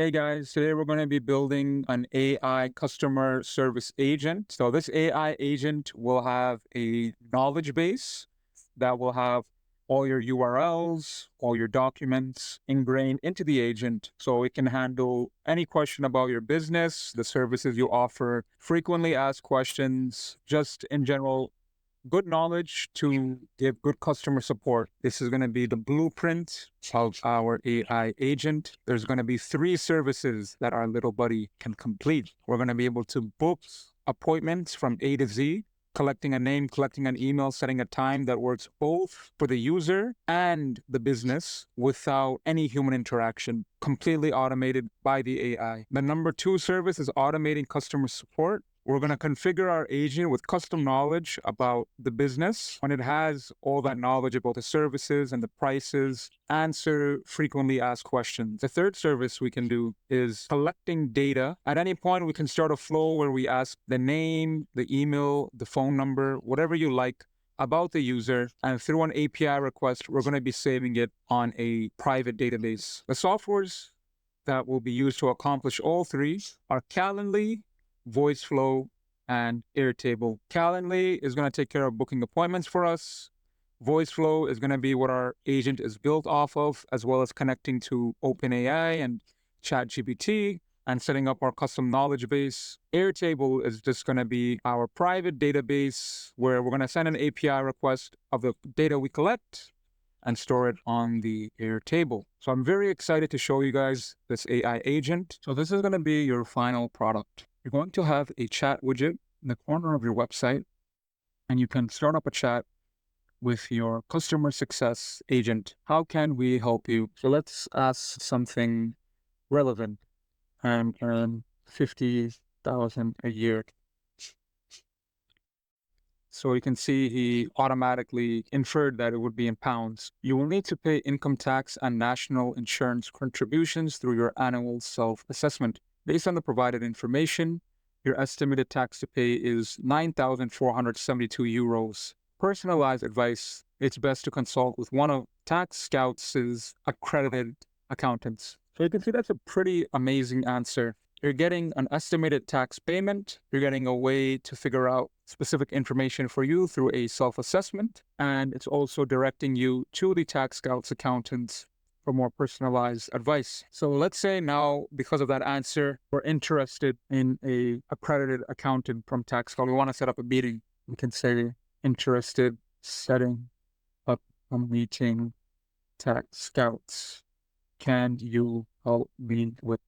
Hey guys, today we're going to be building an AI customer service agent. So this AI agent will have a knowledge base that will have all your URLs, all your documents ingrained into the agent so it can handle any question about your business, the services you offer, frequently asked questions, just in general good knowledge to give good customer support. This is going to be the blueprint of our AI agent. There's going to be 3 services that our little buddy can complete. We're going to be able to book appointments from A to Z, collecting a name, collecting an email, setting a time that works both for the user and the business without any human interaction, completely automated by the AI. The number 2 service is automating customer support. We're going to configure our agent with custom knowledge about the business. When it has all that knowledge about the services and the prices, answer frequently asked questions. The 3rd service we can do is collecting data. At any point, we can start a flow where we ask the name, the email, the phone number, whatever you like about the user. And through an API request, we're going to be saving it on a private database. The softwares that will be used to accomplish all 3 are Calendly, VoiceFlow, and Airtable. Calendly is going to take care of booking appointments for us. VoiceFlow is going to be what our agent is built off of, as well as connecting to OpenAI and ChatGPT and setting up our custom knowledge base. Airtable is just going to be our private database where we're going to send an API request of the data we collect and store it on the Airtable. So I'm very excited to show you guys this AI agent. So this is going to be your final product. You're going to have a chat widget in the corner of your website, and you can start up a chat with your customer success agent. How can we help you? So let's ask something relevant and earn 50,000 a year. So you can see he automatically inferred that it would be in pounds. You will need to pay income tax and national insurance contributions through your annual self-assessment. Based on the provided information, your estimated tax to pay is 9,472 euros. Personalized advice, it's best to consult with one of Tax Scouts' accredited accountants. So you can see that's a pretty amazing answer. You're getting an estimated tax payment. You're getting a way to figure out specific information for you through a self-assessment. And it's also directing you to the Tax Scouts accountants for more personalized advice. So let's say now, because of that answer, we're interested in a accredited accountant from Tax Scout. We want to set up a meeting. We can say, interested setting up a meeting, Tax Scouts. Can you help me with?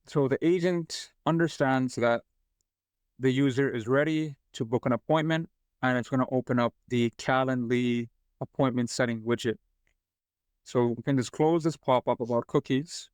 So the agent understands that the user is ready to book an appointment, and it's going to open up the Calendly appointment setting widget. So we can just close this pop-up about cookies,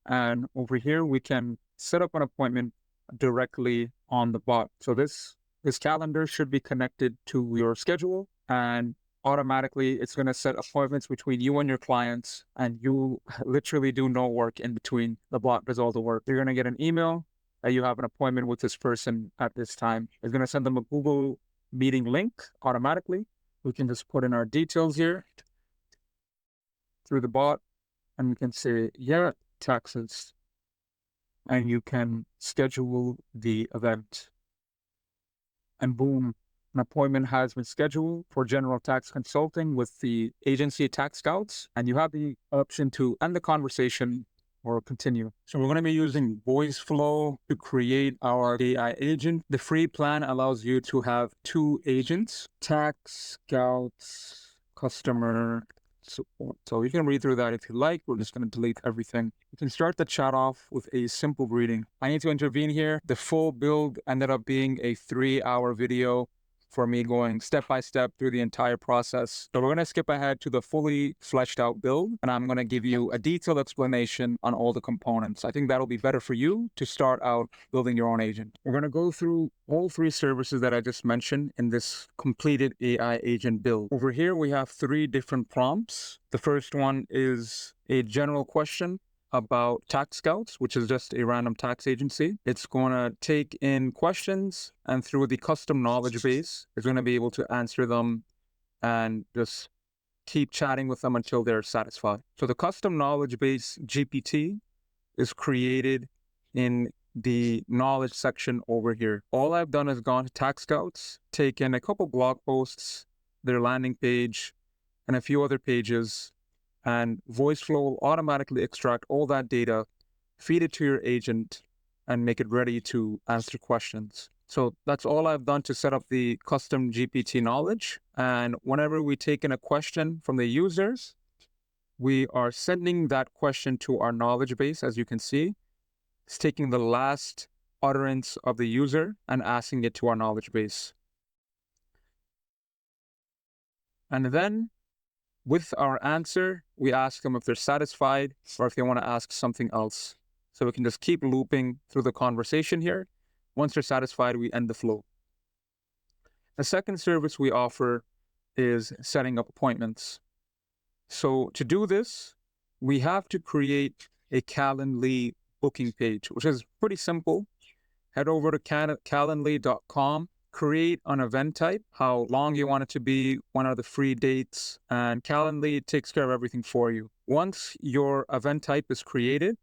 and over here we can set up an appointment directly on the bot. So this calendar should be connected to your schedule, and automatically it's going to set appointments between you and your clients, and you literally do no work in between. The bot does all the work. You're going to get an email that you have an appointment with this person at this time. It's going to send them a Google meeting link automatically. We can just put in our details here through the bot, and we can say, yeah, taxes, and you can schedule the event. And boom, an appointment has been scheduled for general tax consulting with the agency Tax Scouts, and you have the option to end the conversation or continue. So we're going to be using VoiceFlow to create our AI agent. The free plan allows you to have 2 agents, Tax Scouts, customer support. So you can read through that if you like. We're just going to delete everything. You can start the chat off with a simple greeting. I need to intervene here. The full build ended up being a 3-hour video for me going step by step through the entire process. So we're going to skip ahead to the fully fleshed out build, and I'm going to give you a detailed explanation on all the components. I think that'll be better for you to start out building your own agent. We're going to go through all 3 services that I just mentioned in this completed AI agent build. Over here, we have 3 different prompts. The first one is a general question about Tax Scouts, which is just a random tax agency. It's going to take in questions, and through the custom knowledge base, it's going to be able to answer them and just keep chatting with them until they're satisfied. So the custom knowledge base GPT is created in the knowledge section over here. All I've done is gone to Tax Scouts, taken a couple blog posts, their landing page, and a few other pages, and VoiceFlow will automatically extract all that data, feed it to your agent, and make it ready to answer questions. So that's all I've done to set up the custom GPT knowledge. And whenever we take in a question from the users, we are sending that question to our knowledge base, as you can see. It's taking the last utterance of the user and asking it to our knowledge base. And then with our answer, we ask them if they're satisfied or if they want to ask something else. So we can just keep looping through the conversation here. Once they're satisfied, we end the flow. The second service we offer is setting up appointments. So to do this, we have to create a Calendly booking page, which is pretty simple. Head over to calendly.com, create an event type, how long you want it to be, when are the free dates, and Calendly takes care of everything for you. Once your event type is created,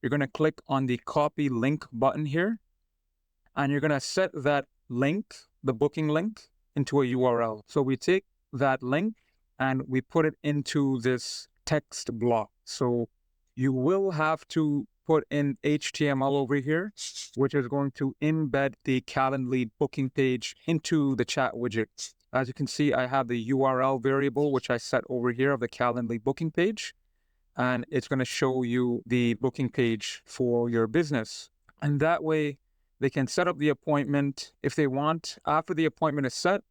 you're going to click on the copy link button here, and you're going to set that link, the booking link, into a URL. So we take that link and we put it into this text block. So you will have to put in HTML over here, which is going to embed the Calendly booking page into the chat widget. As you can see, I have the URL variable, which I set over here of the Calendly booking page, and it's going to show you the booking page for your business. And that way they can set up the appointment if they want. After the appointment is set,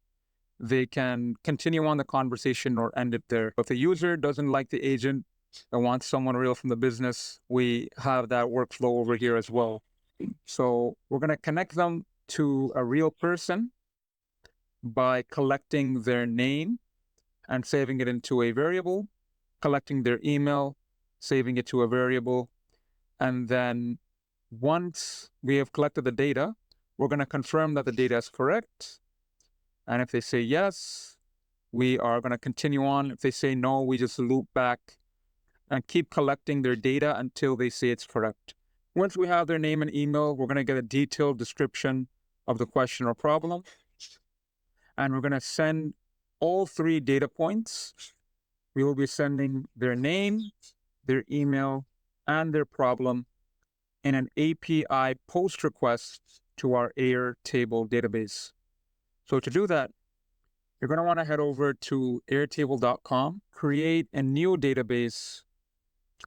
they can continue on the conversation or end it there. If the user doesn't like the agent and wants someone real from the business, we have that workflow over here as well. So we're going to connect them to a real person by collecting their name and saving it into a variable, collecting their email, saving it to a variable, and then once we have collected the data, we're going to confirm that the data is correct. And if they say yes, we are going to continue on. If they say no, we just loop back and keep collecting their data until they say it's correct. Once we have their name and email, we're going to get a detailed description of the question or problem. And we're going to send all 3 data points. We will be sending their name, their email, and their problem in an API post request to our Airtable database. So to do that, you're going to want to head over to airtable.com, create a new database.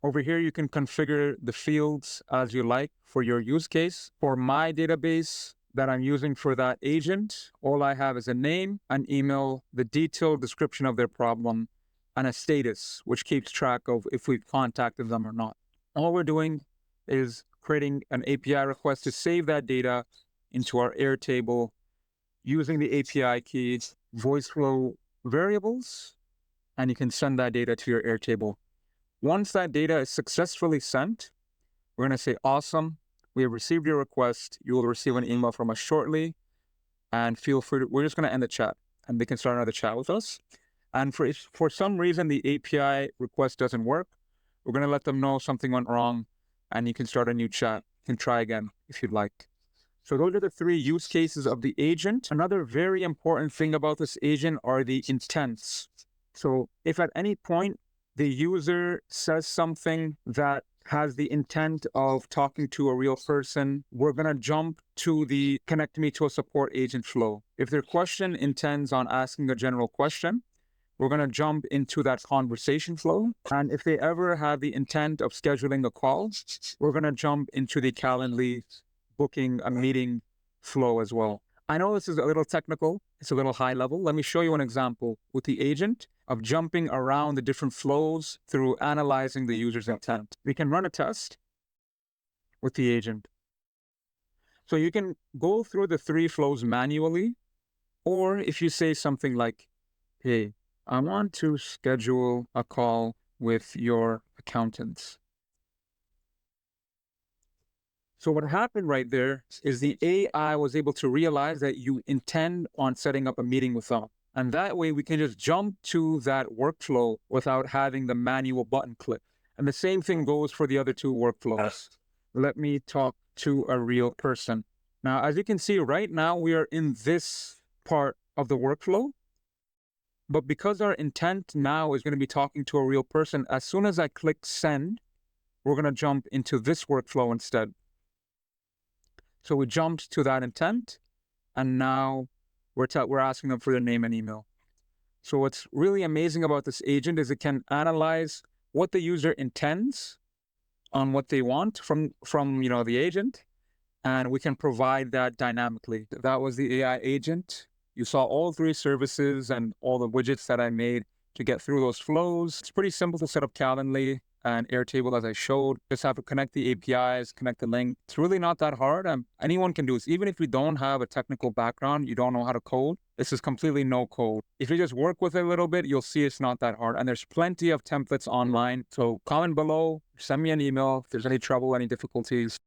Over here, you can configure the fields as you like for your use case. For my database that I'm using for that agent, all I have is a name, an email, the detailed description of their problem, and a status, which keeps track of if we've contacted them or not. All we're doing is creating an API request to save that data into our Airtable using the API keys, VoiceFlow variables, and you can send that data to your Airtable. Once that data is successfully sent, we're going to say, awesome, we have received your request. You will receive an email from us shortly, and feel free to, we're just going to end the chat, and they can start another chat with us. And for some reason, the API request doesn't work, we're going to let them know something went wrong, and you can start a new chat. You can try again if you'd like. So those are the 3 use cases of the agent. Another very important thing about this agent are the intents. So if at any point the user says something that has the intent of talking to a real person, we're going to jump to the connect me to a support agent flow. If their question intends on asking a general question, we're going to jump into that conversation flow. And if they ever have the intent of scheduling a call, we're going to jump into the Calendly booking a meeting flow as well. I know this is a little technical, it's a little high level. Let me show you an example with the agent of jumping around the different flows through analyzing the user's intent. We can run a test with the agent. So you can go through the 3 flows manually, or if you say something like, hey, I want to schedule a call with your accountants. So what happened right there is the AI was able to realize that you intend on setting up a meeting with them. And that way we can just jump to that workflow without having the manual button click. And the same thing goes for the other two workflows. Let me talk to a real person. Now, as you can see right now, we are in this part of the workflow. But because our intent now is going to be talking to a real person, as soon as I click send, we're going to jump into this workflow instead. So we jumped to that intent, and now we're asking them for their name and email. So what's really amazing about this agent is it can analyze what the user intends on what they want from the agent, and we can provide that dynamically. That was the AI agent. You saw all 3 services and all the widgets that I made to get through those flows. It's pretty simple to set up Calendly and Airtable as I showed. Just have to connect the APIs, connect the link. It's really not that hard. Anyone can do this. Even if you don't have a technical background, you don't know how to code, this is completely no code. If you just work with it a little bit, you'll see it's not that hard. And there's plenty of templates online. So comment below, send me an email if there's any trouble, any difficulties.